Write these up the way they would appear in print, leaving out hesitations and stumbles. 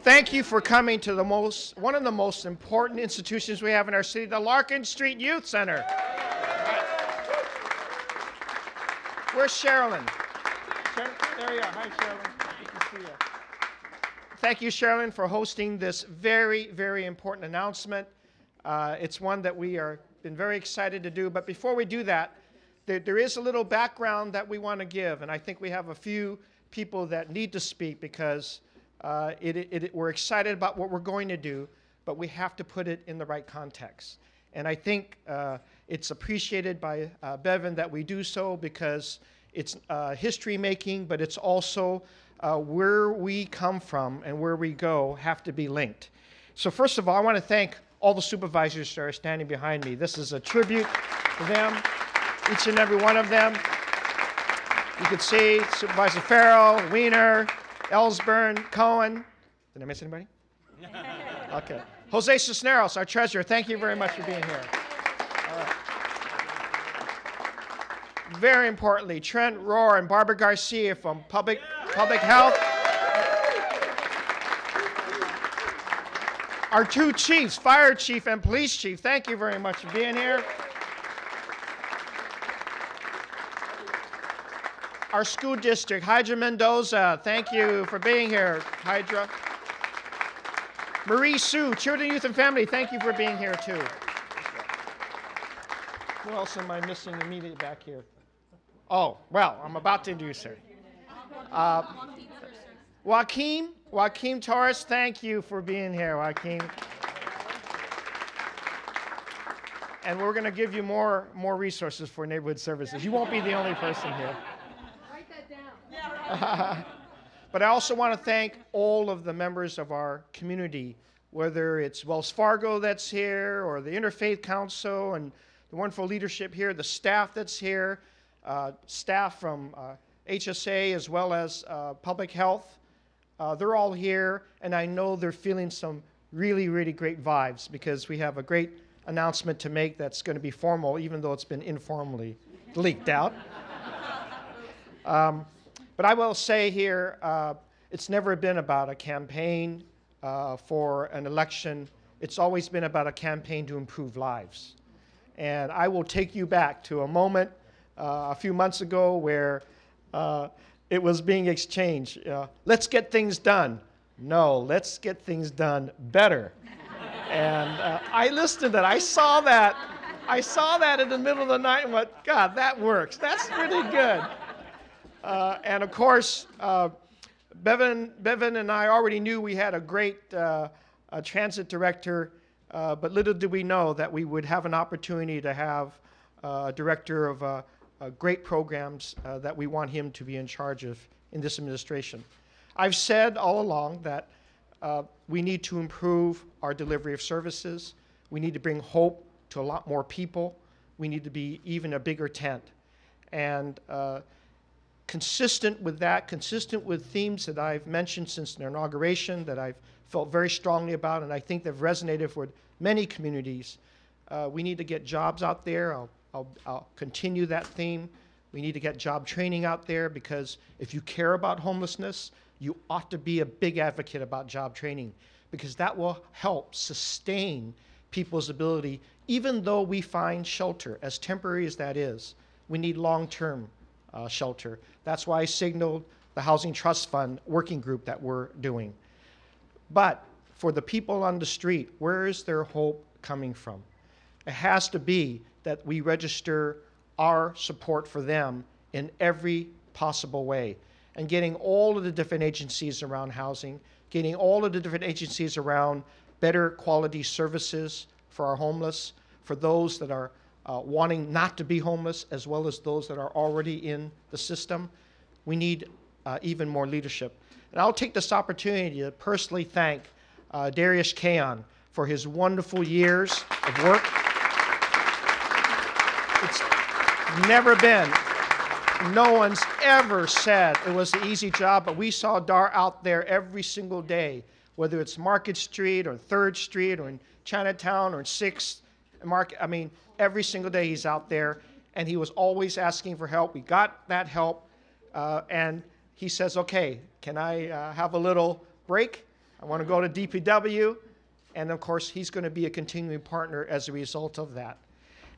Thank you for coming to one of the most important institutions we have in our city, the Larkin Street Youth Center. Where's Sherilyn? There you are. Hi, Sherilyn. Good to see you. Thank you, Sherilyn, for hosting this very, very important announcement. It's one that we are been very excited to do. But before we do that, there is a little background that we want to give, and I think we have a few people that need to speak because we're excited about what we're going to do, but we have to put it in the right context. And I think it's appreciated by Bevan that we do so because it's history making, but it's also where we come from and where we go have to be linked. So first of all, I want to thank all the supervisors that are standing behind me. This is a tribute to them, each and every one of them. You can see Supervisor Farrell, Wiener, Ellsburn, Cohen. Did I miss anybody? Okay. Jose Cisneros, our treasurer, thank you very much for being here. All right. Very importantly, Trent Rohr and Barbara Garcia from Public Health. Our two chiefs, fire chief and police chief, thank you very much for being here. Our school district, Hydra Mendoza, thank you for being here, Hydra. Marie Sue, Children, Youth, and Family, thank you for being here too. Who else am I missing immediately back here? Oh, well, I'm about to introduce her. Joaquin Torres, thank you for being here, Joaquin. And we're going to give you more resources for neighborhood services. You won't be the only person here. Write that down. But I also want to thank all of the members of our community, whether it's Wells Fargo that's here, or the Interfaith Council, and the wonderful leadership here, the staff that's here, staff from HSA as well as Public Health. They're all here, and I know they're feeling some really, really great vibes because we have a great announcement to make that's going to be formal, even though it's been informally leaked out. But I will say here, it's never been about a campaign for an election. It's always been about a campaign to improve lives. And I will take you back to a moment a few months ago where it was being exchanged. Let's get things done. No, let's get things done better. And I listened to that. I saw that in the middle of the night and went, God, that works. That's pretty good. And of course, Bevan and I already knew we had a great transit director, but little did we know that we would have an opportunity to have a director of great programs that we want him to be in charge of in this administration. I've said all along that we need to improve our delivery of services. We need to bring hope to a lot more people. We need to be even a bigger tent. And consistent with that, consistent with themes that I've mentioned since their inauguration, that I've felt very strongly about, and I think they've resonated with many communities, we need to get jobs out there. I'll continue that theme. We need to get job training out there because if you care about homelessness, you ought to be a big advocate about job training because that will help sustain people's ability, even though we find shelter, as temporary as that is. We need long-term shelter. That's why I signaled the Housing Trust Fund working group that we're doing. But for the people on the street, where is their hope coming from? It has to be that we register our support for them in every possible way. And getting all of the different agencies around housing, getting all of the different agencies around better quality services for our homeless, for those that are wanting not to be homeless, as well as those that are already in the system. We need even more leadership. And I'll take this opportunity to personally thank Darius Kayon for his wonderful years of work. It's never been, no one's ever said it was an easy job, but we saw Dar out there every single day, whether it's Market Street or 3rd Street or in Chinatown or in 6th Market. I mean, every single day he's out there, and he was always asking for help. We got that help, and he says, okay, can I have a little break? I want to go to DPW. And of course, he's going to be a continuing partner as a result of that.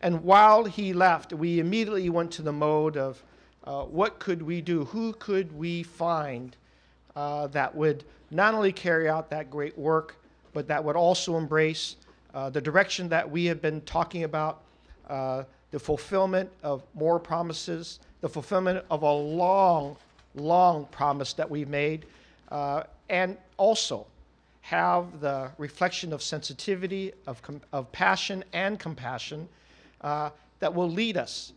And while he left, we immediately went to the mode of what could we do? Who could we find that would not only carry out that great work, but that would also embrace the direction that we have been talking about, the fulfillment of more promises, the fulfillment of a long, long promise that we've made, and also have the reflection of sensitivity, of passion and compassion that will lead us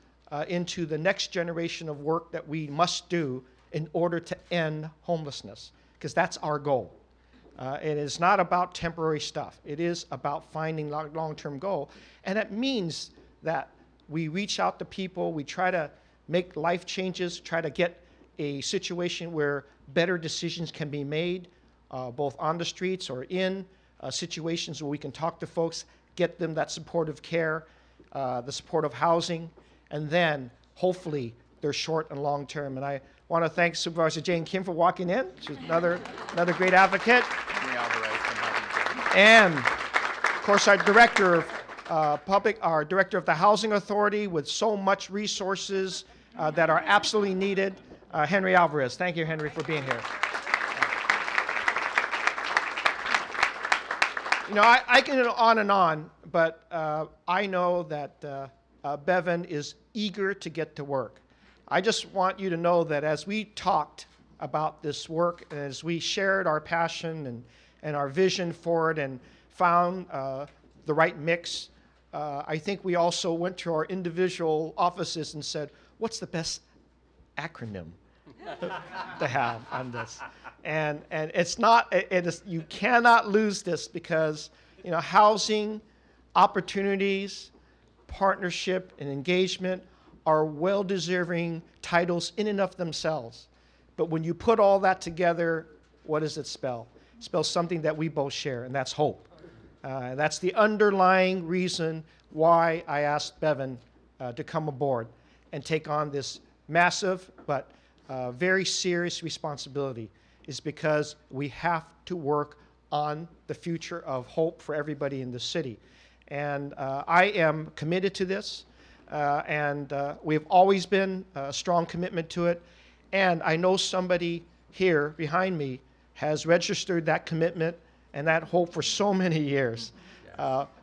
into the next generation of work that we must do in order to end homelessness, because that's our goal. It is not about temporary stuff. It is about finding long-term goal. And it means that we reach out to people, we try to make life changes, try to get a situation where better decisions can be made, both on the streets or in situations where we can talk to folks, get them that supportive care, the supportive housing, and then hopefully they're short and long term. And I want to thank Supervisor Jane Kim for walking in. She's another great advocate. And of course our director of our director of the Housing Authority, with so much resources that are absolutely needed, Henry Alvarez. Thank you, Henry, for being here. You know, I can go on and on, but I know that Bevan is eager to get to work. I just want you to know that as we talked about this work, and as we shared our passion and our vision for it and found the right mix, I think we also went to our individual offices and said, what's the best acronym to have on this? And it's not, it is, you cannot lose this, because, you know, housing, opportunities, partnership, and engagement are well-deserving titles in and of themselves. But when you put all that together, what does it spell? It spells something that we both share, and that's hope. That's the underlying reason why I asked Bevan to come aboard and take on this massive but very serious responsibility, is because we have to work on the future of hope for everybody in the city. And I am committed to this, and we've always been a strong commitment to it. And I know somebody here behind me has registered that commitment and that hope for so many years.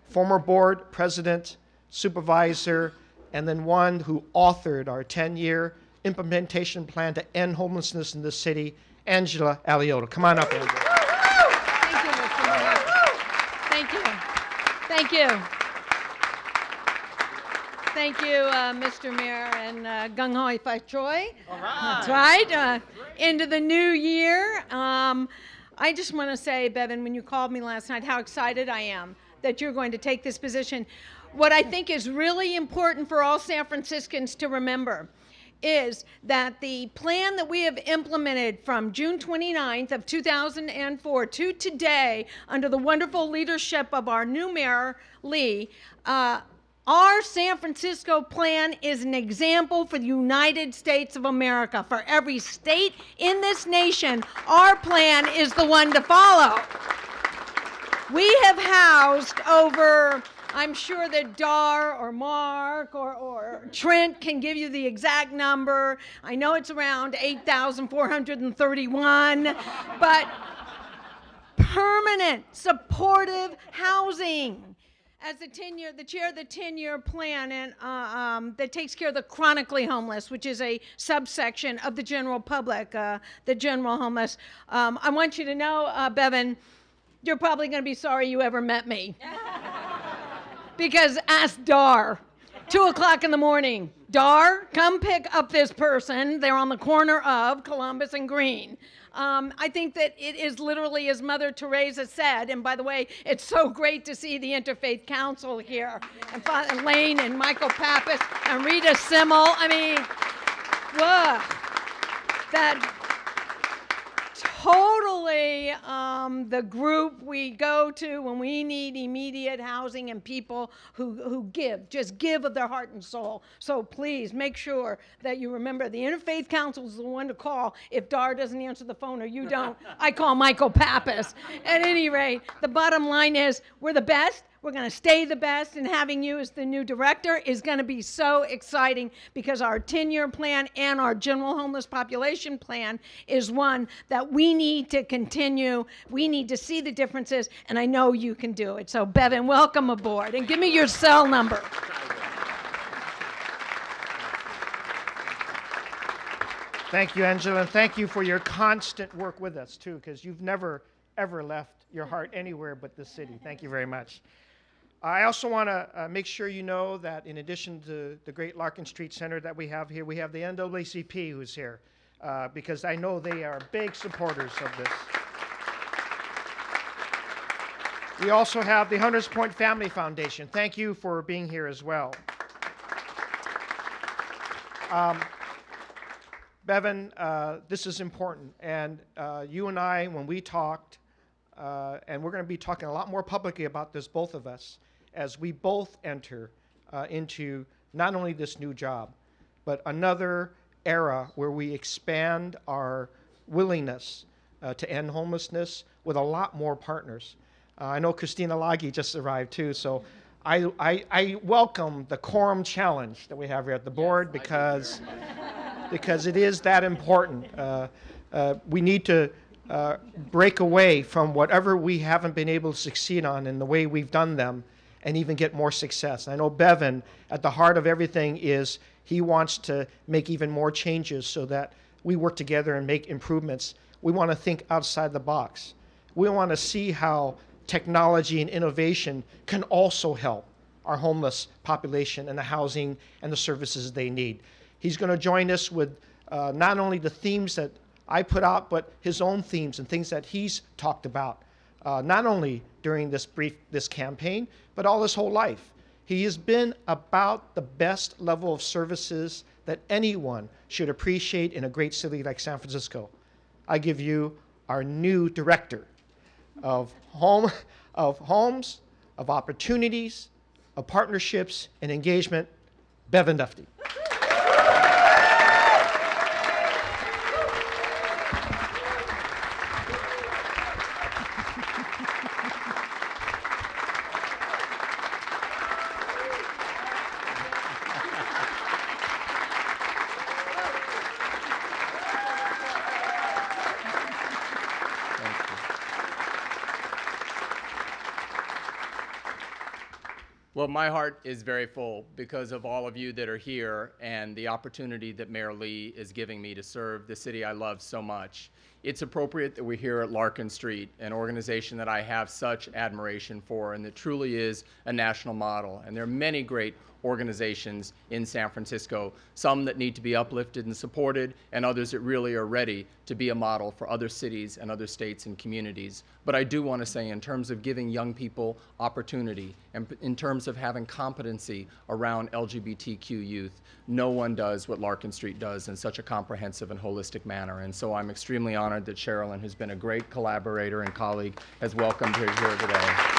Former board president, supervisor, and then one who authored our 10-year implementation plan to end homelessness in the city, Angela Alioto. Come on up, Angela. Thank you, Mr. Mayor. Thank you. Thank you. Thank you, Mr. Mayor, and Gung Hoi Fat Choi. All right. That's right. Into the new year. I just want to say, Bevan, when you called me last night, how excited I am that you're going to take this position. What I think is really important for all San Franciscans to remember is that the plan that we have implemented from June 29th of 2004 to today, under the wonderful leadership of our new mayor, Lee, our San Francisco plan is an example for the United States of America. For every state in this nation, our plan is the one to follow. We have housed over, I'm sure that Dar or Mark or Trent can give you the exact number. I know it's around 8,431, but permanent, supportive housing. As the chair of the 10-year plan and that takes care of the chronically homeless, which is a subsection of the general public, the general homeless. I want you to know, Bevan, you're probably going to be sorry you ever met me. Because ask Dar, 2 o'clock in the morning, Dar, come pick up this person. They're on the corner of Columbus and Green. I think that it is literally, as Mother Teresa said, and by the way, it's so great to see the Interfaith Council here, and Lane and Michael Pappas and Rita Simmel. I mean, whoa, that totally the group we go to when we need immediate housing and people who just give of their heart and soul. So please make sure that you remember the Interfaith Council is the one to call if Dar doesn't answer the phone or you don't. I call Michael Pappas. At any rate, the bottom line is we're the best. We're going to stay the best, and having you as the new director is going to be so exciting because our 10-year plan and our general homeless population plan is one that we need to continue. We need to see the differences, and I know you can do it. So, Bevan, welcome aboard, and give me your cell number. Thank you, Angela, and thank you for your constant work with us, too, because you've never, ever left your heart anywhere but this city. Thank you very much. I also want to make sure you know that in addition to the great Larkin Street Center that we have here, we have the NAACP who's here, because I know they are big supporters of this. We also have the Hunters Point Family Foundation. Thank you for being here as well. Bevan, this is important, and you and I, when we talked, and we're going to be talking a lot more publicly about this, both of us, as we both enter into not only this new job, but another era where we expand our willingness to end homelessness with a lot more partners. I know Christina Lagi just arrived too, so I welcome the quorum challenge that we have here at the board because it is that important. We need to break away from whatever we haven't been able to succeed on in the way we've done them and even get more success. I know Bevan, at the heart of everything, is he wants to make even more changes so that we work together and make improvements. We want to think outside the box. We want to see how technology and innovation can also help our homeless population and the housing and the services they need. He's going to join us with not only the themes that I put out, but his own themes and things that he's talked about, not only during this campaign, but all his whole life. He has been about the best level of services that anyone should appreciate in a great city like San Francisco. I give you our new director of homes, of opportunities, of partnerships and engagement, Bevan Dufty. Well, my heart is very full because of all of you that are here and the opportunity that Mayor Lee is giving me to serve the city I love so much. It's appropriate that we're here at Larkin Street, an organization that I have such admiration for and that truly is a national model. And there are many great organizations in San Francisco, some that need to be uplifted and supported, and others that really are ready to be a model for other cities and other states and communities. But I do want to say, in terms of giving young people opportunity and in terms of having competency around LGBTQ youth, no one does what Larkin Street does in such a comprehensive and holistic manner. And so I'm extremely honored that Sherilyn, who's been a great collaborator and colleague, has welcomed her here today.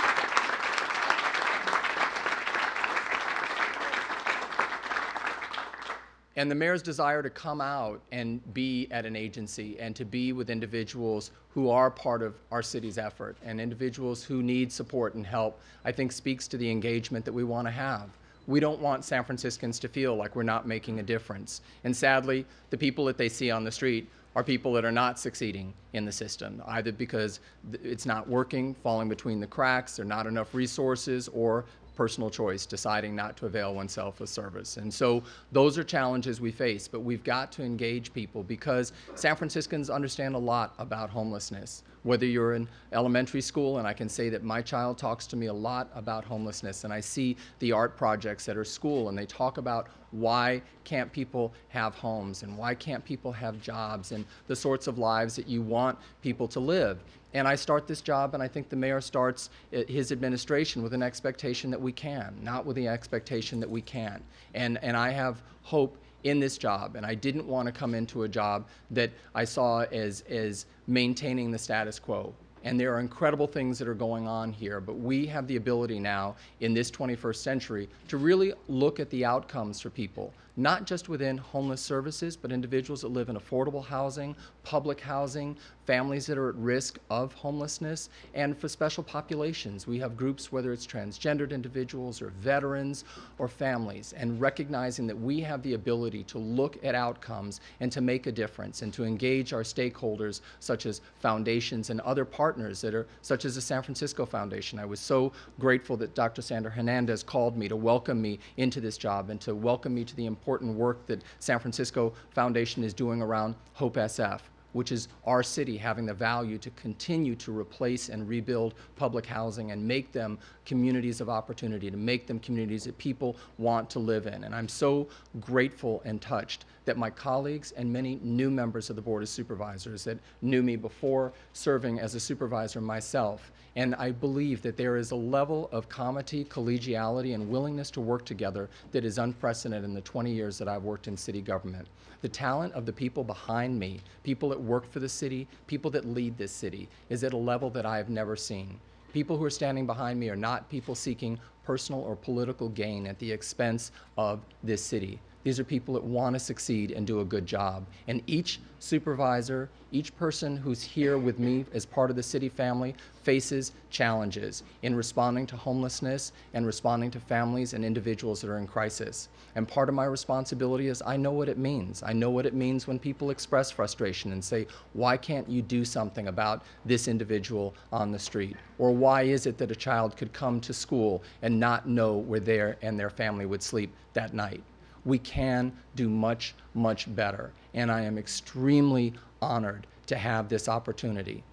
And the mayor's desire to come out and be at an agency and to be with individuals who are part of our city's effort and individuals who need support and help, I think speaks to the engagement that we want to have. We don't want San Franciscans to feel like we're not making a difference. And sadly, the people that they see on the street are people that are not succeeding in the system, either because it's not working, falling between the cracks, there are not enough resources, or personal choice, deciding not to avail oneself of service. And so those are challenges we face, but we've got to engage people because San Franciscans understand a lot about homelessness. Whether you're in elementary school, and I can say that my child talks to me a lot about homelessness, and I see the art projects at her school, and they talk about why can't people have homes, and why can't people have jobs, and the sorts of lives that you want people to live. And I start this job, and I think the mayor starts his administration with an expectation that we can, not with the expectation that we can't. And I have hope in this job, and I didn't want to come into a job that I saw as maintaining the status quo. And there are incredible things that are going on here, but we have the ability now in this 21st century to really look at the outcomes for people, not just within homeless services, but individuals that live in affordable housing, public housing, families that are at risk of homelessness, and for special populations. We have groups, whether it's transgendered individuals or veterans or families, and recognizing that we have the ability to look at outcomes and to make a difference and to engage our stakeholders, such as foundations and other partners that are, such as the San Francisco Foundation. I was so grateful that Dr. Sandra Hernandez called me to welcome me into this job and to welcome me to the important work that San Francisco Foundation is doing around Hope SF, which is our city having the value to continue to replace and rebuild public housing and make them communities of opportunity, to make them communities that people want to live in. And I'm so grateful and touched that my colleagues and many new members of the Board of Supervisors that knew me before serving as a supervisor myself. And I believe that there is a level of comity, collegiality, and willingness to work together that is unprecedented in the 20 years that I've worked in city government. The talent of the people behind me, people that work for the city, people that lead this city, is at a level that I have never seen. People who are standing behind me are not people seeking personal or political gain at the expense of this city. These are people that want to succeed and do a good job. And each supervisor, each person who's here with me as part of the city family faces challenges in responding to homelessness and responding to families and individuals that are in crisis. And part of my responsibility is I know what it means. I know what it means when people express frustration and say, why can't you do something about this individual on the street? Or why is it that a child could come to school and not know where they and their family would sleep that night? We can do much, much better. And I am extremely honored to have this opportunity.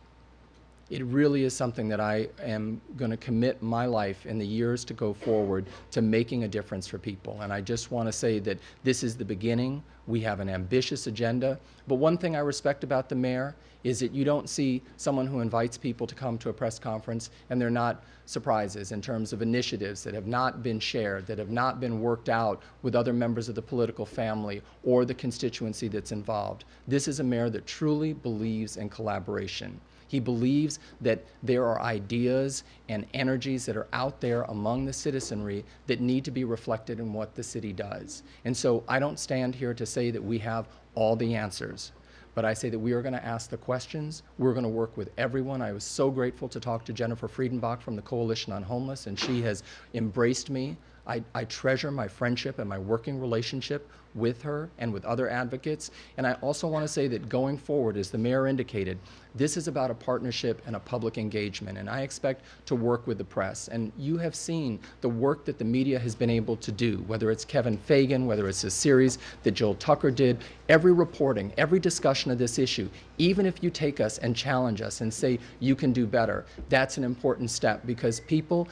It really is something that I am going to commit my life in the years to go forward to making a difference for people. And I just want to say that this is the beginning. We have an ambitious agenda. But one thing I respect about the mayor is that you don't see someone who invites people to come to a press conference and they're not surprises in terms of initiatives that have not been shared, that have not been worked out with other members of the political family or the constituency that's involved. This is a mayor that truly believes in collaboration. He believes that there are ideas and energies that are out there among the citizenry that need to be reflected in what the city does. And so I don't stand here to say that we have all the answers, but I say that we are going to ask the questions. We're going to work with everyone. I was so grateful to talk to Jennifer Friedenbach from the Coalition on Homeless, and she has embraced me. I treasure my friendship and my working relationship with her and with other advocates. And I also want to say that going forward, as the mayor indicated, this is about a partnership and a public engagement. And I expect to work with the press. And you have seen the work that the media has been able to do, whether it's Kevin Fagan, whether it's a series that Joel Tucker did, every reporting, every discussion of this issue, even if you take us and challenge us and say you can do better, that's an important step because people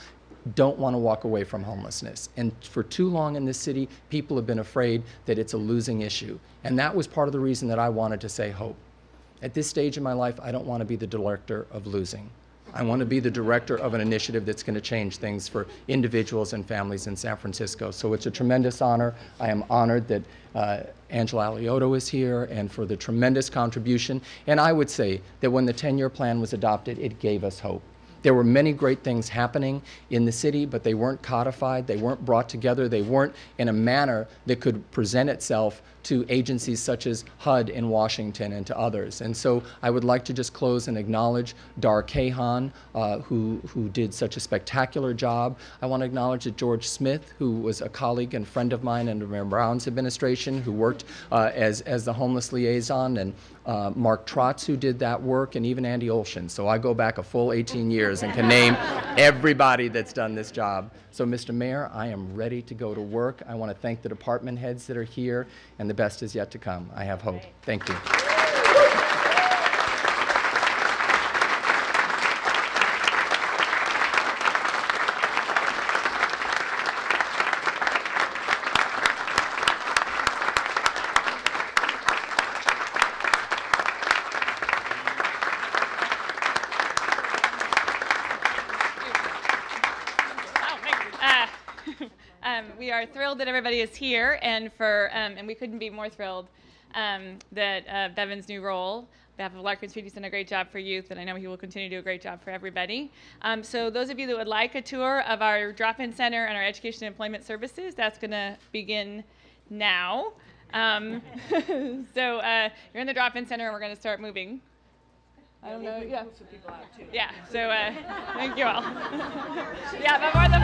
don't want to walk away from homelessness. And for too long in this city, people have been afraid that it's a losing issue. And that was part of the reason that I wanted to say hope. At this stage in my life, I don't want to be the director of losing. I want to be the director of an initiative that's going to change things for individuals and families in San Francisco. So it's a tremendous honor. I am honored that Angela Alioto is here and for the tremendous contribution. And I would say that when the 10-year plan was adopted, it gave us hope. There were many great things happening in the city, but they weren't codified, they weren't brought together, they weren't in a manner that could present itself to agencies such as HUD in Washington and to others. And so I would like to just close and acknowledge Dar Kahan, who did such a spectacular job. I want to acknowledge that George Smith, who was a colleague and friend of mine under Mayor Brown's administration, who worked as the homeless liaison, and Mark Trotz, who did that work, and even Andy Olshan. So I go back a full 18 years and can name everybody that's done this job. So, Mr. Mayor, I am ready to go to work. I want to thank the department heads that are here, and the best is yet to come. I have hope. Thank you. We are thrilled that everybody is here, and we couldn't be more thrilled that Bevan's new role behalf of Larkin Street, he's done a great job for youth, and I know he will continue to do a great job for everybody. So those of you that would like a tour of our drop-in center and our education and employment services, that's going to begin now. You're in the drop-in center, and we're going to start moving. I don't know. Yeah. Yeah. So thank you all. Yeah, but more than